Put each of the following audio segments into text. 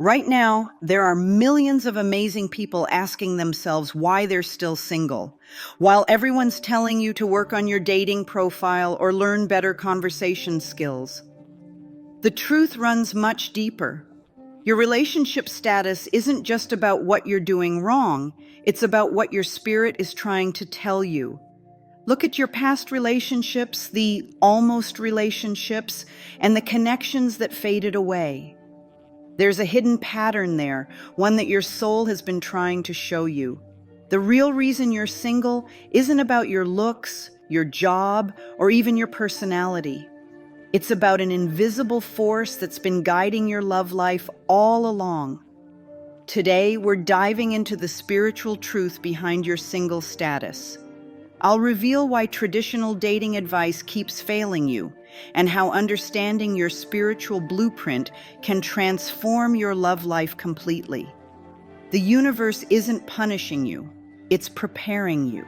Right now, there are millions of amazing people asking themselves why they're still single, while everyone's telling you to work on your dating profile or learn better conversation skills. The truth runs much deeper. Your relationship status isn't just about what you're doing wrong, it's about what your spirit is trying to tell you. Look at your past relationships, the almost relationships, and the connections that faded away. There's a hidden pattern there, one that your soul has been trying to show you. The real reason you're single isn't about your looks, your job, or even your personality. It's about an invisible force that's been guiding your love life all along. Today, we're diving into the spiritual truth behind your single status. I'll reveal why traditional dating advice keeps failing you, and how understanding your spiritual blueprint can transform your love life completely. The universe isn't punishing you, it's preparing you.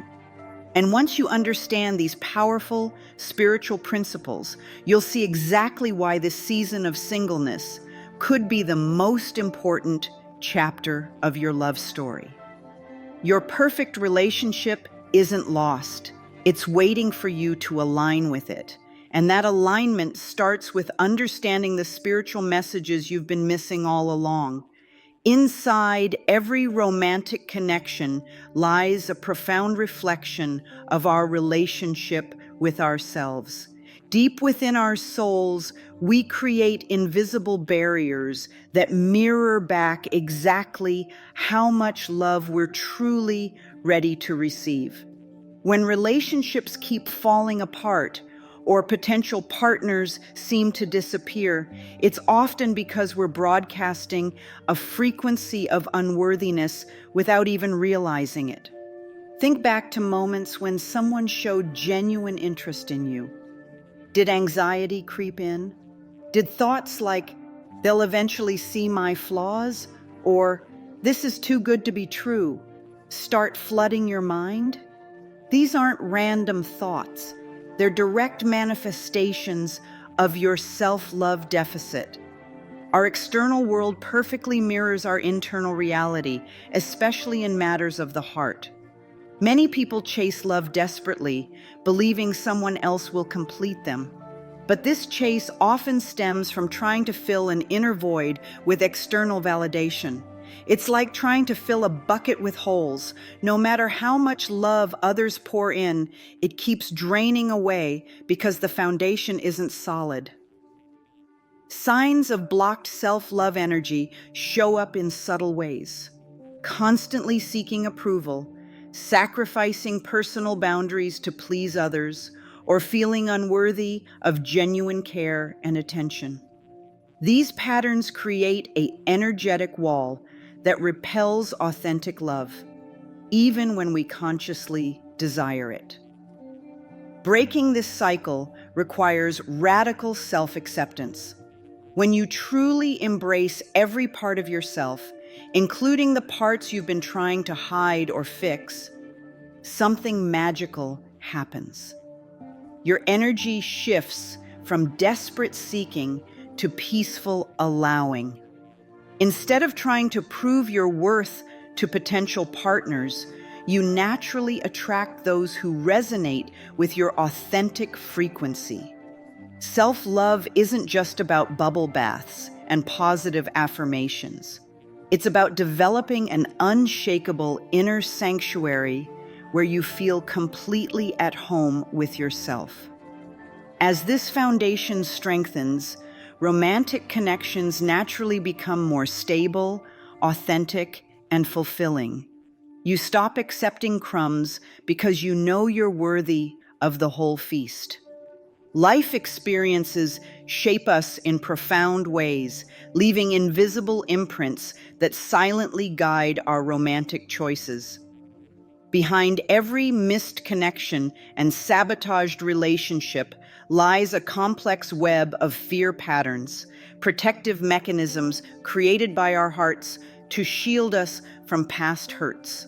And once you understand these powerful spiritual principles, you'll see exactly why this season of singleness could be the most important chapter of your love story. Your perfect relationship isn't lost. It's waiting for you to align with it. And that alignment starts with understanding the spiritual messages you've been missing all along. Inside every romantic connection lies a profound reflection of our relationship with ourselves. Deep within our souls, we create invisible barriers that mirror back exactly how much love we're truly ready to receive. When relationships keep falling apart, or potential partners seem to disappear, it's often because we're broadcasting a frequency of unworthiness without even realizing it. Think back to moments when someone showed genuine interest in you. Did anxiety creep in? Did thoughts like, they'll eventually see my flaws, or this is too good to be true, start flooding your mind? These aren't random thoughts. They're direct manifestations of your self-love deficit. Our external world perfectly mirrors our internal reality, especially in matters of the heart. Many people chase love desperately, believing someone else will complete them. But this chase often stems from trying to fill an inner void with external validation. It's like trying to fill a bucket with holes. No matter how much love others pour in, it keeps draining away because the foundation isn't solid. Signs of blocked self-love energy show up in subtle ways. Constantly seeking approval, sacrificing personal boundaries to please others, or feeling unworthy of genuine care and attention. These patterns create an energetic wall that repels authentic love, even when we consciously desire it. Breaking this cycle requires radical self-acceptance. When you truly embrace every part of yourself, including the parts you've been trying to hide or fix, something magical happens. Your energy shifts from desperate seeking to peaceful allowing. Instead of trying to prove your worth to potential partners, you naturally attract those who resonate with your authentic frequency. Self-love isn't just about bubble baths and positive affirmations. It's about developing an unshakable inner sanctuary where you feel completely at home with yourself. As this foundation strengthens, romantic connections naturally become more stable, authentic, and fulfilling. You stop accepting crumbs because you know you're worthy of the whole feast. Life experiences shape us in profound ways, leaving invisible imprints that silently guide our romantic choices. Behind every missed connection and sabotaged relationship lies a complex web of fear patterns, protective mechanisms created by our hearts to shield us from past hurts.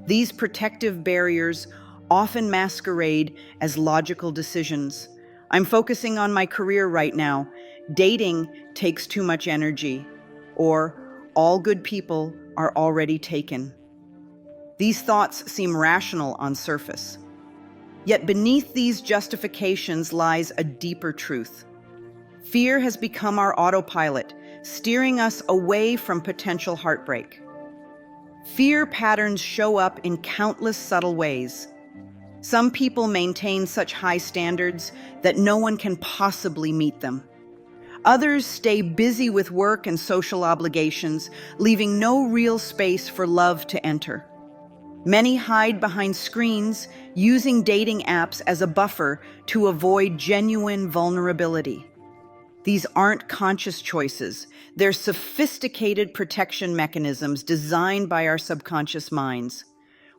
These protective barriers often masquerade as logical decisions. I'm focusing on my career right now. Dating takes too much energy. Or All good people are already taken. These thoughts seem rational on surface. Yet beneath these justifications lies a deeper truth. Fear has become our autopilot, steering us away from potential heartbreak. Fear patterns show up in countless subtle ways. Some people maintain such high standards that no one can possibly meet them. Others stay busy with work and social obligations, leaving no real space for love to enter. Many hide behind screens, using dating apps as a buffer to avoid genuine vulnerability. These aren't conscious choices. They're sophisticated protection mechanisms designed by our subconscious minds.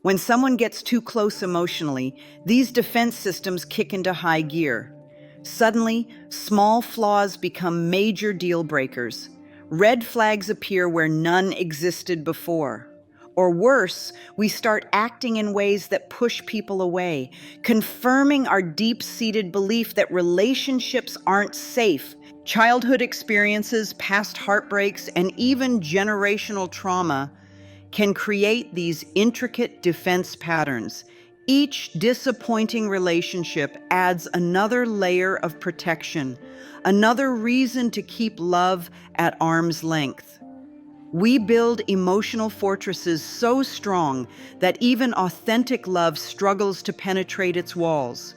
When someone gets too close emotionally, these defense systems kick into high gear. Suddenly, small flaws become major deal breakers. Red flags appear where none existed before. Or worse, we start acting in ways that push people away, confirming our deep-seated belief that relationships aren't safe. Childhood experiences, past heartbreaks, and even generational trauma can create these intricate defense patterns. Each disappointing relationship adds another layer of protection, another reason to keep love at arm's length. We build emotional fortresses so strong that even authentic love struggles to penetrate its walls.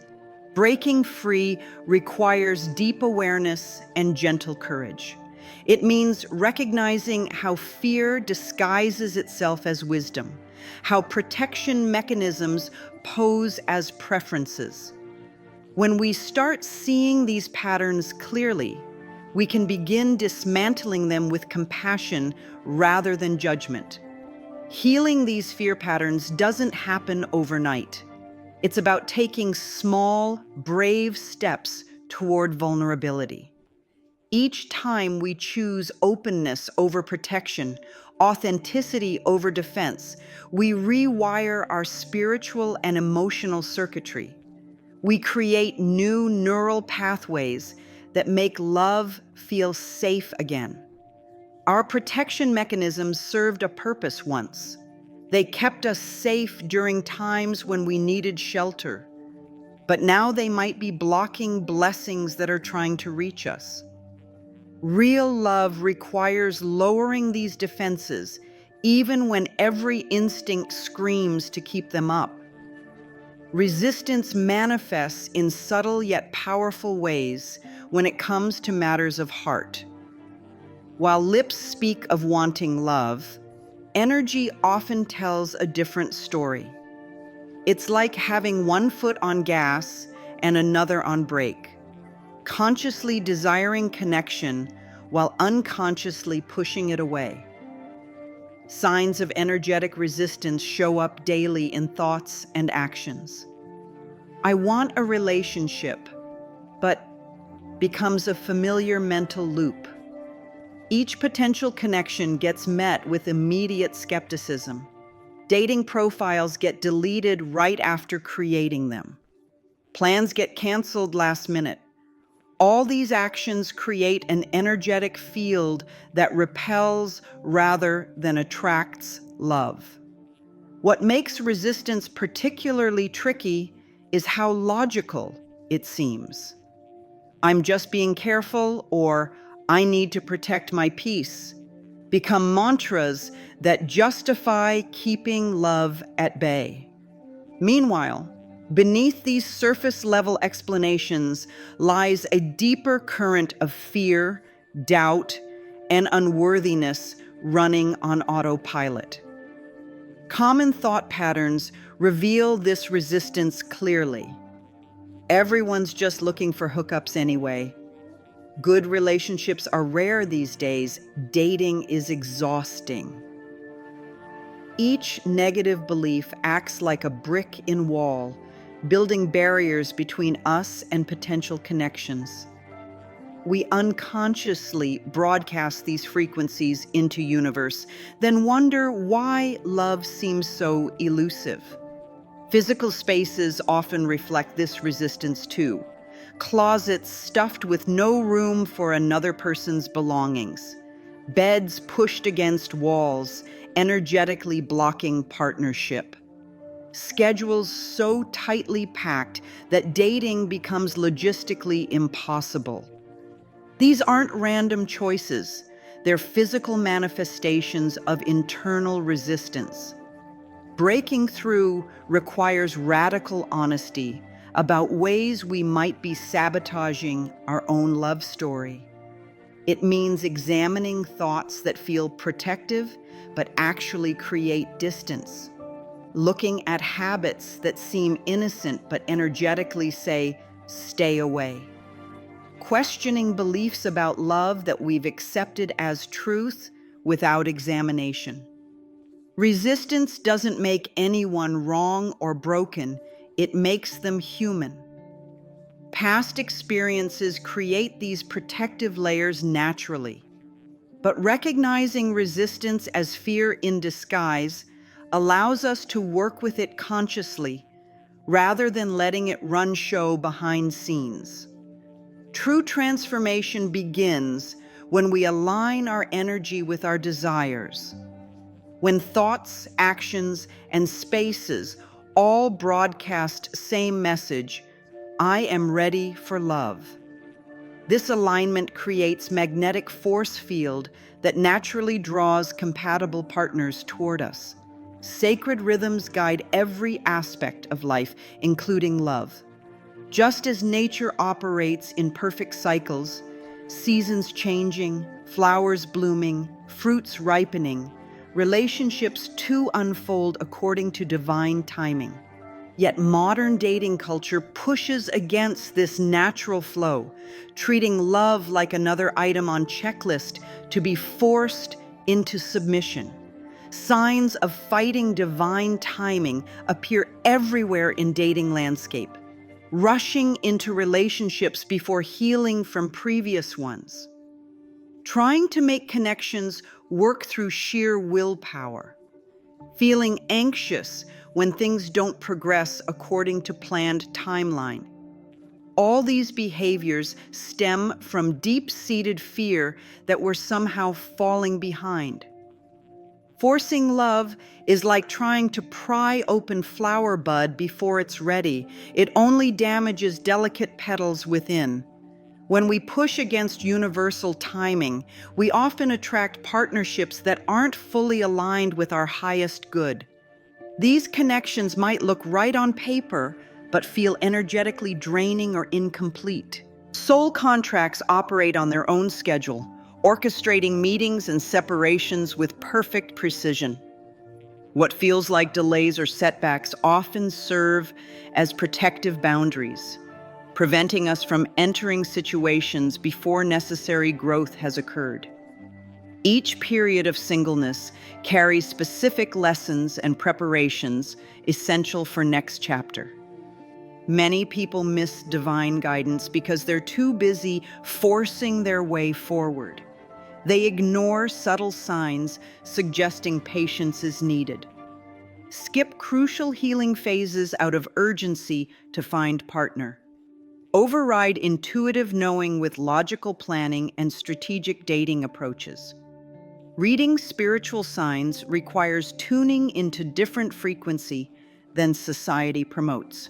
Breaking free requires deep awareness and gentle courage. It means recognizing how fear disguises itself as wisdom, how protection mechanisms pose as preferences. When we start seeing these patterns clearly, we can begin dismantling them with compassion rather than judgment. Healing these fear patterns doesn't happen overnight. It's about taking small, brave steps toward vulnerability. Each time we choose openness over protection, authenticity over defense, we rewire our spiritual and emotional circuitry. We create new neural pathways that make love feel safe again. Our protection mechanisms served a purpose once. They kept us safe during times when we needed shelter. But now they might be blocking blessings that are trying to reach us. Real love requires lowering these defenses, even when every instinct screams to keep them up. Resistance manifests in subtle yet powerful ways when it comes to matters of heart. While lips speak of wanting love, energy often tells a different story. It's like having one foot on gas and another on brake, consciously desiring connection while unconsciously pushing it away. Signs of energetic resistance show up daily in thoughts and actions. I want a relationship, but becomes a familiar mental loop. Each potential connection gets met with immediate skepticism. Dating profiles get deleted right after creating them. Plans get canceled last minute. All these actions create an energetic field that repels rather than attracts love. What makes resistance particularly tricky is how logical it seems. I'm just being careful, or I need to protect my peace, become mantras that justify keeping love at bay. Meanwhile, beneath these surface-level explanations lies a deeper current of fear, doubt, and unworthiness running on autopilot. Common thought patterns reveal this resistance clearly. Everyone's just looking for hookups anyway. Good relationships are rare these days. Dating is exhausting. Each negative belief acts like a brick in wall, building barriers between us and potential connections. We unconsciously broadcast these frequencies into universe, then wonder why love seems so elusive. Physical spaces often reflect this resistance too. Closets stuffed with no room for another person's belongings. Beds pushed against walls, energetically blocking partnership. Schedules so tightly packed that dating becomes logistically impossible. These aren't random choices, they're physical manifestations of internal resistance. Breaking through requires radical honesty about ways we might be sabotaging our own love story. It means examining thoughts that feel protective but actually create distance. Looking at habits that seem innocent but energetically say, stay away. Questioning beliefs about love that we've accepted as truth without examination. Resistance doesn't make anyone wrong or broken, it makes them human. Past experiences create these protective layers naturally, but recognizing resistance as fear in disguise allows us to work with it consciously rather than letting it run show behind scenes. True transformation begins when we align our energy with our desires. When thoughts, actions, and spaces all broadcast same message, I am ready for love. This alignment creates magnetic force field that naturally draws compatible partners toward us. Sacred rhythms guide every aspect of life, including love. Just as nature operates in perfect cycles, seasons changing, flowers blooming, fruits ripening, relationships too unfold according to divine timing. Yet modern dating culture pushes against this natural flow, treating love like another item on checklist to be forced into submission. Signs of fighting divine timing appear everywhere in dating landscape, rushing into relationships before healing from previous ones, trying to make connections work through sheer willpower, feeling anxious when things don't progress according to planned timeline. All these behaviors stem from deep-seated fear that we're somehow falling behind. Forcing love is like trying to pry open flower bud before it's ready. It only damages delicate petals within. When we push against universal timing, we often attract partnerships that aren't fully aligned with our highest good. These connections might look right on paper, but feel energetically draining or incomplete. Soul contracts operate on their own schedule, orchestrating meetings and separations with perfect precision. What feels like delays or setbacks often serve as protective boundaries, preventing us from entering situations before necessary growth has occurred. Each period of singleness carries specific lessons and preparations essential for next chapter. Many people miss divine guidance because they're too busy forcing their way forward. They ignore subtle signs suggesting patience is needed. Skip crucial healing phases out of urgency to find partner. Override intuitive knowing with logical planning and strategic dating approaches. Reading spiritual signs requires tuning into different frequency than society promotes.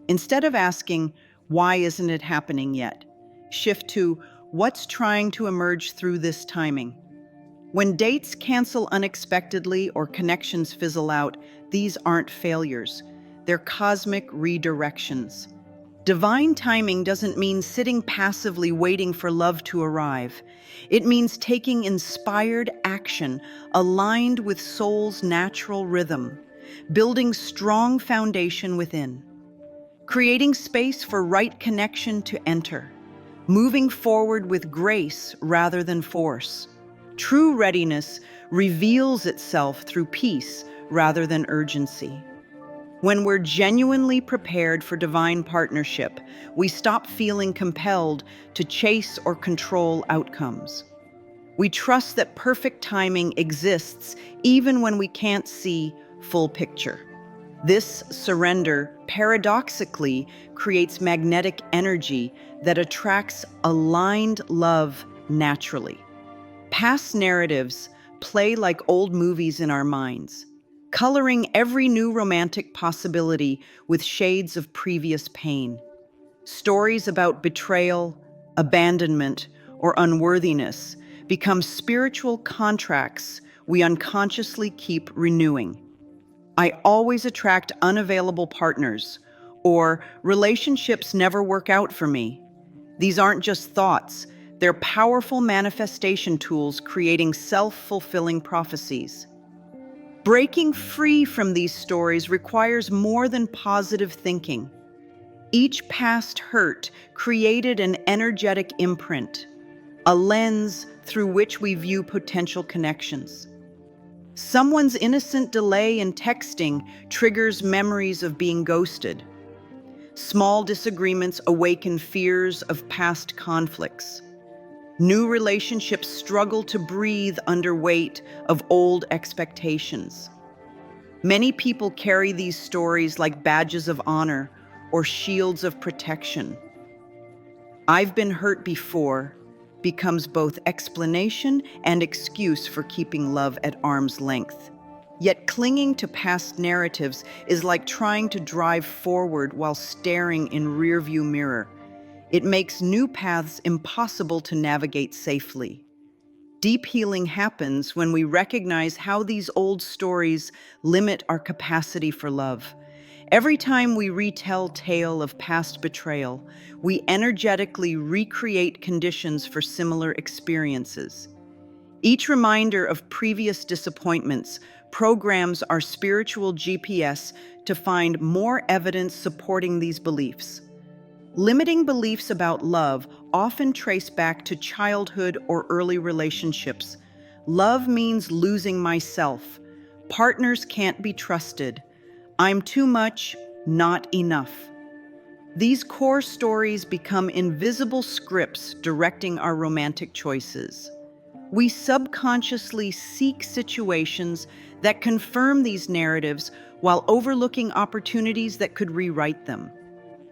Instead of asking, why isn't it happening yet? Shift to, what's trying to emerge through this timing? When dates cancel unexpectedly or connections fizzle out, these aren't failures. They're cosmic redirections. Divine timing doesn't mean sitting passively waiting for love to arrive. It means taking inspired action aligned with soul's natural rhythm, building strong foundation within, creating space for right connection to enter, moving forward with grace rather than force. True readiness reveals itself through peace rather than urgency. When we're genuinely prepared for divine partnership, we stop feeling compelled to chase or control outcomes. We trust that perfect timing exists even when we can't see full picture. This surrender paradoxically creates magnetic energy that attracts aligned love naturally. Past narratives play like old movies in our minds, coloring every new romantic possibility with shades of previous pain. Stories about betrayal, abandonment, or unworthiness become spiritual contracts we unconsciously keep renewing. I always attract unavailable partners, or relationships never work out for me. These aren't just thoughts, they're powerful manifestation tools creating self-fulfilling prophecies. Breaking free from these stories requires more than positive thinking. Each past hurt created an energetic imprint, a lens through which we view potential connections. Someone's innocent delay in texting triggers memories of being ghosted. Small disagreements awaken fears of past conflicts. New relationships struggle to breathe under weight of old expectations. Many people carry these stories like badges of honor or shields of protection. "I've been hurt before" becomes both explanation and excuse for keeping love at arm's length. Yet clinging to past narratives is like trying to drive forward while staring in rearview mirror. It makes new paths impossible to navigate safely. Deep healing happens when we recognize how these old stories limit our capacity for love. Every time we retell tale of past betrayal, we energetically recreate conditions for similar experiences. Each reminder of previous disappointments programs our spiritual GPS to find more evidence supporting these beliefs. Limiting beliefs about love often trace back to childhood or early relationships. Love means losing myself. Partners can't be trusted. I'm too much, not enough. These core stories become invisible scripts directing our romantic choices. We subconsciously seek situations that confirm these narratives while overlooking opportunities that could rewrite them.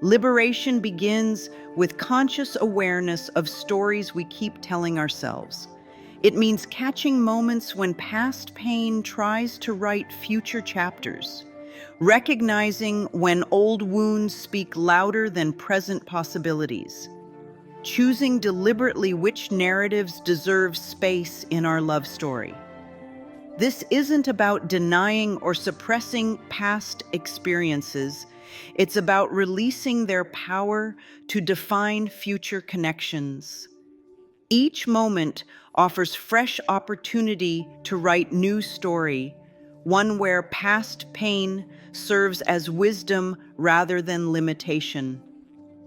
Liberation begins with conscious awareness of stories we keep telling ourselves. It means catching moments when past pain tries to write future chapters, recognizing when old wounds speak louder than present possibilities, choosing deliberately which narratives deserve space in our love story. This isn't about denying or suppressing past experiences. It's about releasing their power to define future connections. Each moment offers fresh opportunity to write new story, one where past pain serves as wisdom rather than limitation,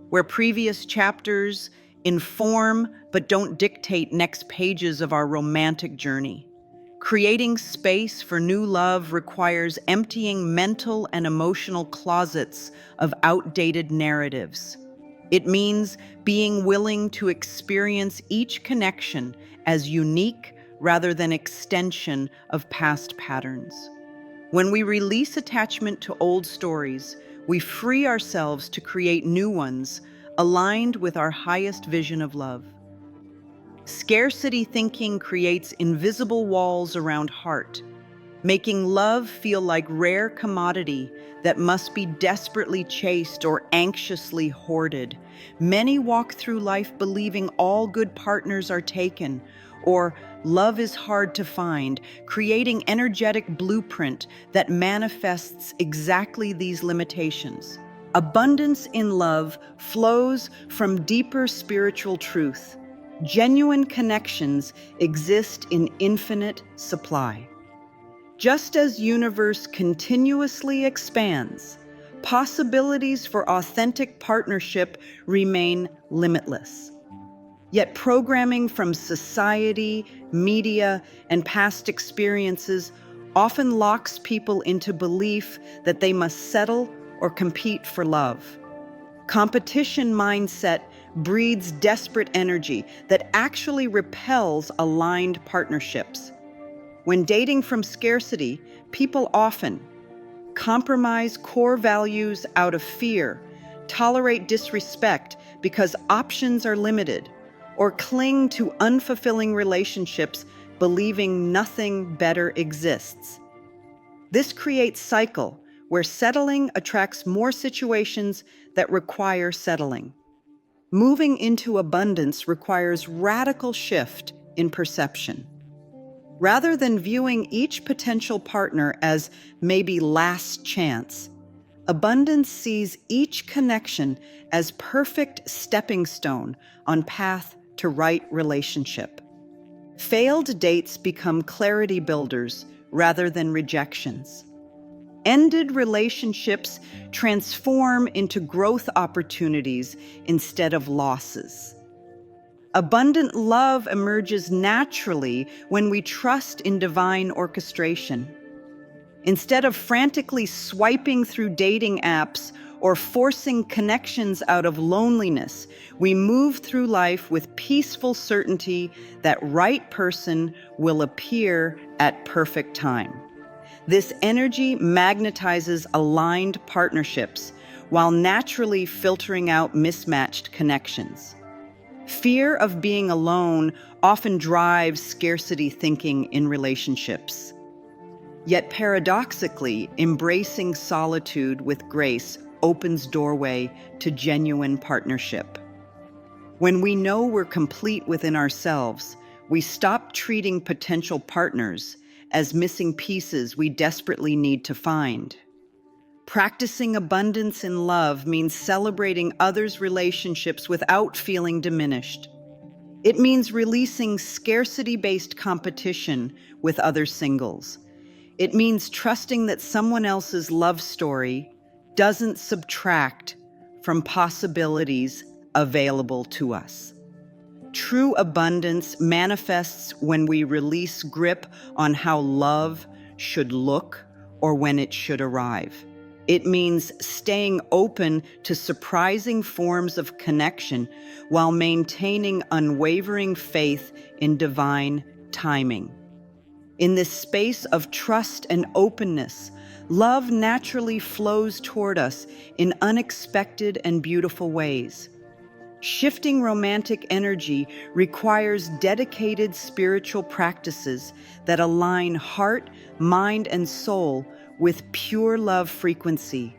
where previous chapters inform but don't dictate next pages of our romantic journey. Creating space for new love requires emptying mental and emotional closets of outdated narratives. It means being willing to experience each connection as unique rather than extension of past patterns. When we release attachment to old stories, we free ourselves to create new ones aligned with our highest vision of love. Scarcity thinking creates invisible walls around heart, making love feel like rare commodity that must be desperately chased or anxiously hoarded. Many walk through life believing all good partners are taken, or love is hard to find, creating energetic blueprint that manifests exactly these limitations. Abundance in love flows from deeper spiritual truth. Genuine connections exist in infinite supply. Just as universe continuously expands, possibilities for authentic partnership remain limitless. Yet programming from society, media, and past experiences often locks people into belief that they must settle or compete for love. Competition mindset breeds desperate energy that actually repels aligned partnerships. When dating from scarcity, people often compromise core values out of fear, tolerate disrespect because options are limited, or cling to unfulfilling relationships, believing nothing better exists. This creates a cycle where settling attracts more situations that require settling. Moving into abundance requires radical shift in perception. Rather than viewing each potential partner as maybe last chance, abundance sees each connection as perfect stepping stone on path to right relationship. Failed dates become clarity builders rather than rejections. Ended relationships transform into growth opportunities instead of losses. Abundant love emerges naturally when we trust in divine orchestration. Instead of frantically swiping through dating apps or forcing connections out of loneliness, we move through life with peaceful certainty that right person will appear at perfect time. This energy magnetizes aligned partnerships while naturally filtering out mismatched connections. Fear of being alone often drives scarcity thinking in relationships. Yet paradoxically, embracing solitude with grace opens doorway to genuine partnership. When we know we're complete within ourselves, we stop treating potential partners as missing pieces we desperately need to find. Practicing abundance in love means celebrating others' relationships without feeling diminished. It means releasing scarcity-based competition with other singles. It means trusting that someone else's love story doesn't subtract from possibilities available to us. True abundance manifests when we release grip on how love should look or when it should arrive. It means staying open to surprising forms of connection while maintaining unwavering faith in divine timing. In this space of trust and openness, love naturally flows toward us in unexpected and beautiful ways. Shifting romantic energy requires dedicated spiritual practices that align heart, mind, and soul with pure love frequency.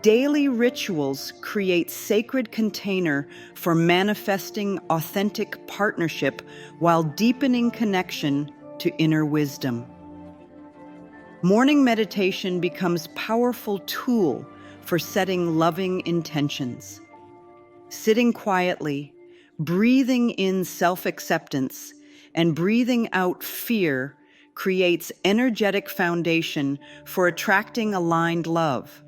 Daily rituals create sacred container for manifesting authentic partnership while deepening connection to inner wisdom. Morning meditation becomes a powerful tool for setting loving intentions. Sitting quietly, breathing in self-acceptance, and breathing out fear creates energetic foundation for attracting aligned love.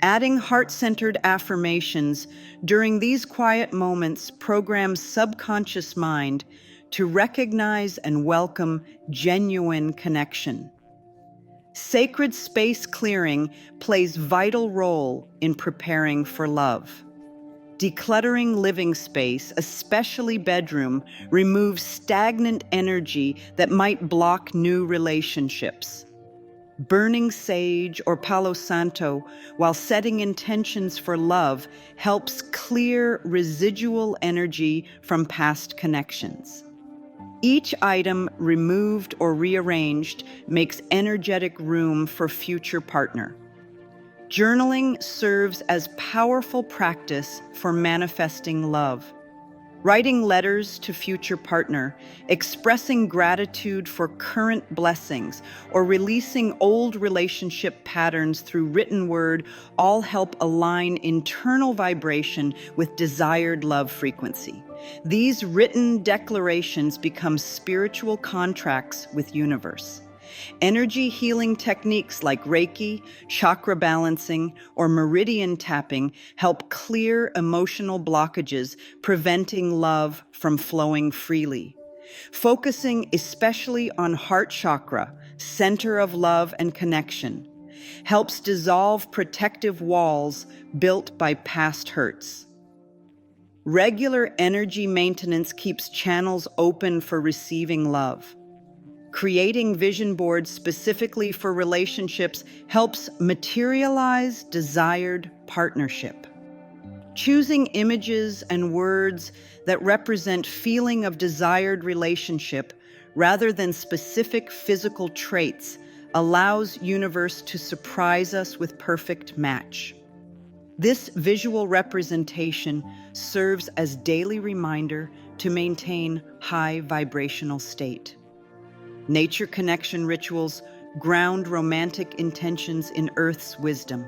Adding heart-centered affirmations during these quiet moments programs subconscious mind to recognize and welcome genuine connection. Sacred space clearing plays a vital role in preparing for love. Decluttering living space, especially bedroom, removes stagnant energy that might block new relationships. Burning sage or Palo Santo while setting intentions for love helps clear residual energy from past connections. Each item removed or rearranged makes energetic room for future partner. Journaling serves as powerful practice for manifesting love. Writing letters to future partner, expressing gratitude for current blessings, or releasing old relationship patterns through written word all help align internal vibration with desired love frequency. These written declarations become spiritual contracts with universe. Energy healing techniques like Reiki, chakra balancing, or meridian tapping help clear emotional blockages, preventing love from flowing freely. Focusing especially on heart chakra, center of love and connection, helps dissolve protective walls built by past hurts. Regular energy maintenance keeps channels open for receiving love. Creating vision boards specifically for relationships helps materialize desired partnership. Choosing images and words that represent feeling of desired relationship rather than specific physical traits allows universe to surprise us with perfect match. This visual representation serves as daily reminder to maintain high vibrational state. Nature connection rituals ground romantic intentions in Earth's wisdom.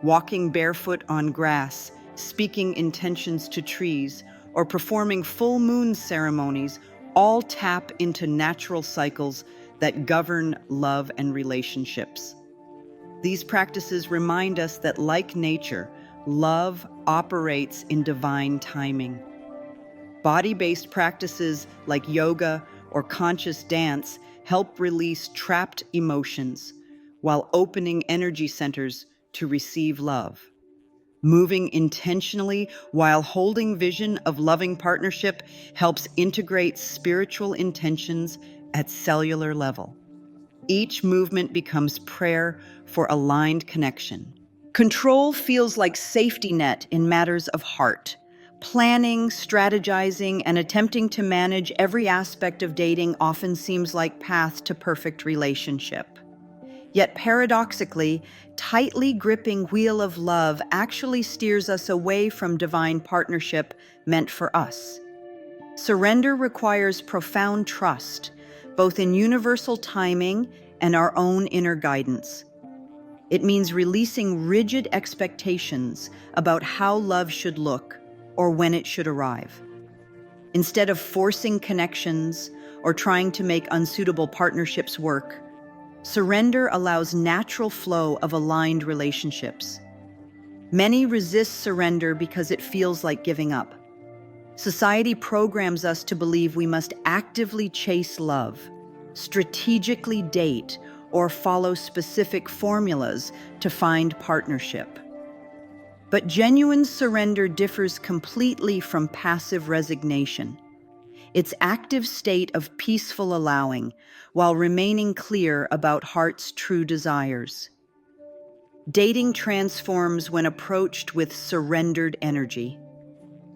Walking barefoot on grass, speaking intentions to trees, or performing full moon ceremonies all tap into natural cycles that govern love and relationships. These practices remind us that, like nature, love operates in divine timing. Body-based practices like yoga or conscious dance help release trapped emotions while opening energy centers to receive love. Moving intentionally while holding vision of loving partnership helps integrate spiritual intentions at cellular level. Each movement becomes prayer for aligned connection. Control feels like safety net in matters of heart. Planning, strategizing, and attempting to manage every aspect of dating often seems like path to perfect relationship. Yet paradoxically, tightly gripping wheel of love actually steers us away from divine partnership meant for us. Surrender requires profound trust, both in universal timing and our own inner guidance. It means releasing rigid expectations about how love should look or when it should arrive. Instead of forcing connections or trying to make unsuitable partnerships work, surrender allows natural flow of aligned relationships. Many resist surrender because it feels like giving up. Society programs us to believe we must actively chase love, strategically date, or follow specific formulas to find partnership. But genuine surrender differs completely from passive resignation. It's active state of peaceful allowing while remaining clear about heart's true desires. Dating transforms when approached with surrendered energy.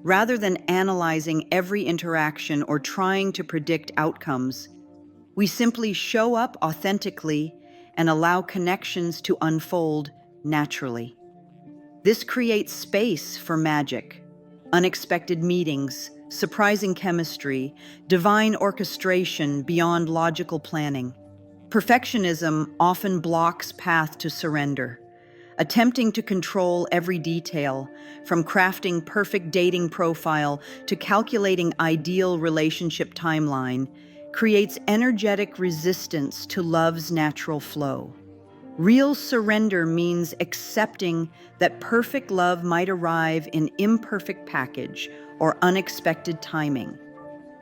Rather than analyzing every interaction or trying to predict outcomes, we simply show up authentically and allow connections to unfold naturally. This creates space for magic, unexpected meetings, surprising chemistry, divine orchestration beyond logical planning. Perfectionism often blocks path to surrender. Attempting to control every detail, from crafting perfect dating profile to calculating ideal relationship timeline, creates energetic resistance to love's natural flow. Real surrender means accepting that perfect love might arrive in imperfect package or unexpected timing.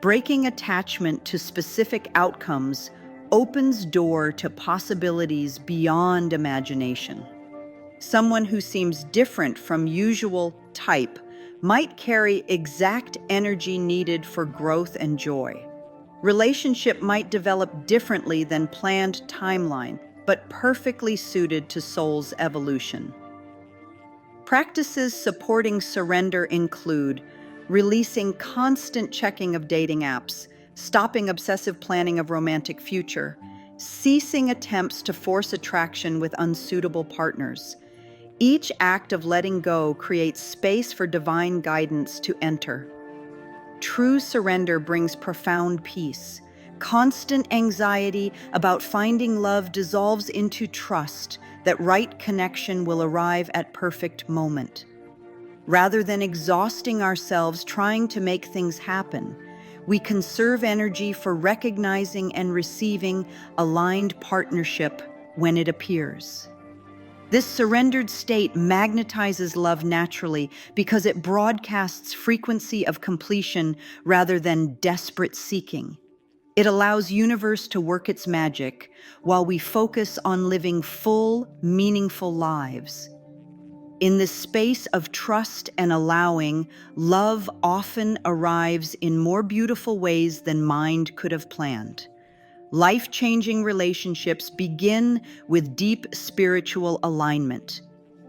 Breaking attachment to specific outcomes opens door to possibilities beyond imagination. Someone who seems different from usual type might carry exact energy needed for growth and joy. Relationship might develop differently than planned timeline, but perfectly suited to soul's evolution. Practices supporting surrender include releasing constant checking of dating apps, stopping obsessive planning of romantic future, ceasing attempts to force attraction with unsuitable partners. Each act of letting go creates space for divine guidance to enter. True surrender brings profound peace. Constant anxiety about finding love dissolves into trust that right connection will arrive at perfect moment. Rather than exhausting ourselves trying to make things happen, we conserve energy for recognizing and receiving aligned partnership when it appears. This surrendered state magnetizes love naturally because it broadcasts frequency of completion rather than desperate seeking. It allows universe to work its magic while we focus on living full, meaningful lives. In this space of trust and allowing, love often arrives in more beautiful ways than mind could have planned. Life-changing relationships begin with deep spiritual alignment.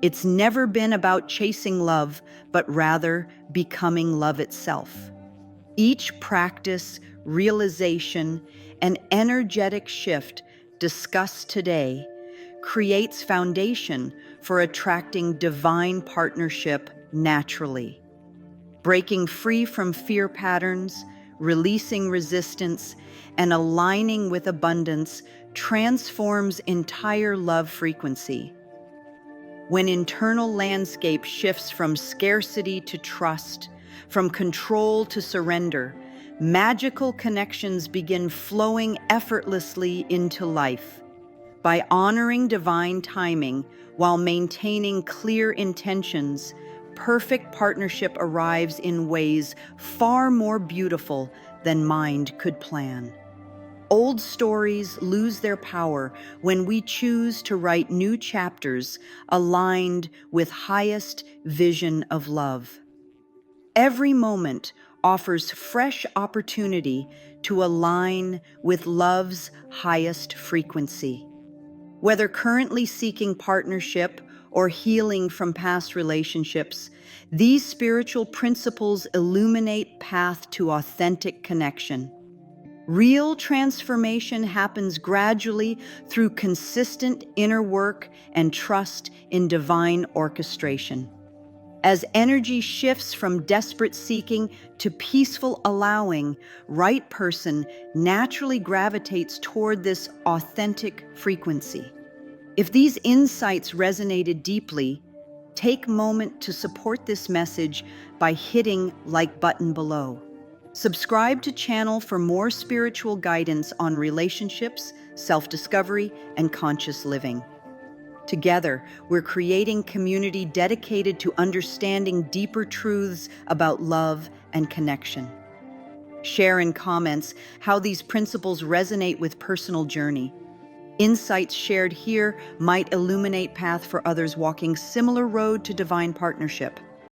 It's never been about chasing love, but rather becoming love itself. Each practice, realization, and energetic shift discussed today creates foundation for attracting divine partnership naturally. Breaking free from fear patterns, releasing resistance, and aligning with abundance transforms entire love frequency. When internal landscape shifts from scarcity to trust, from control to surrender, magical connections begin flowing effortlessly into life. By honoring divine timing while maintaining clear intentions, perfect partnership arrives in ways far more beautiful than mind could plan. Old stories lose their power when we choose to write new chapters aligned with highest vision of love. Every moment offers fresh opportunity to align with love's highest frequency. Whether currently seeking partnership or healing from past relationships, these spiritual principles illuminate path to authentic connection. Real transformation happens gradually through consistent inner work and trust in divine orchestration. As energy shifts from desperate seeking to peaceful allowing, right person naturally gravitates toward this authentic frequency. If these insights resonated deeply, take a moment to support this message by hitting like button below. Subscribe to channel for more spiritual guidance on relationships, self-discovery, and conscious living. Together, we're creating community dedicated to understanding deeper truths about love and connection. Share in comments how these principles resonate with personal journey. Insights shared here might illuminate path for others walking similar road to divine partnership.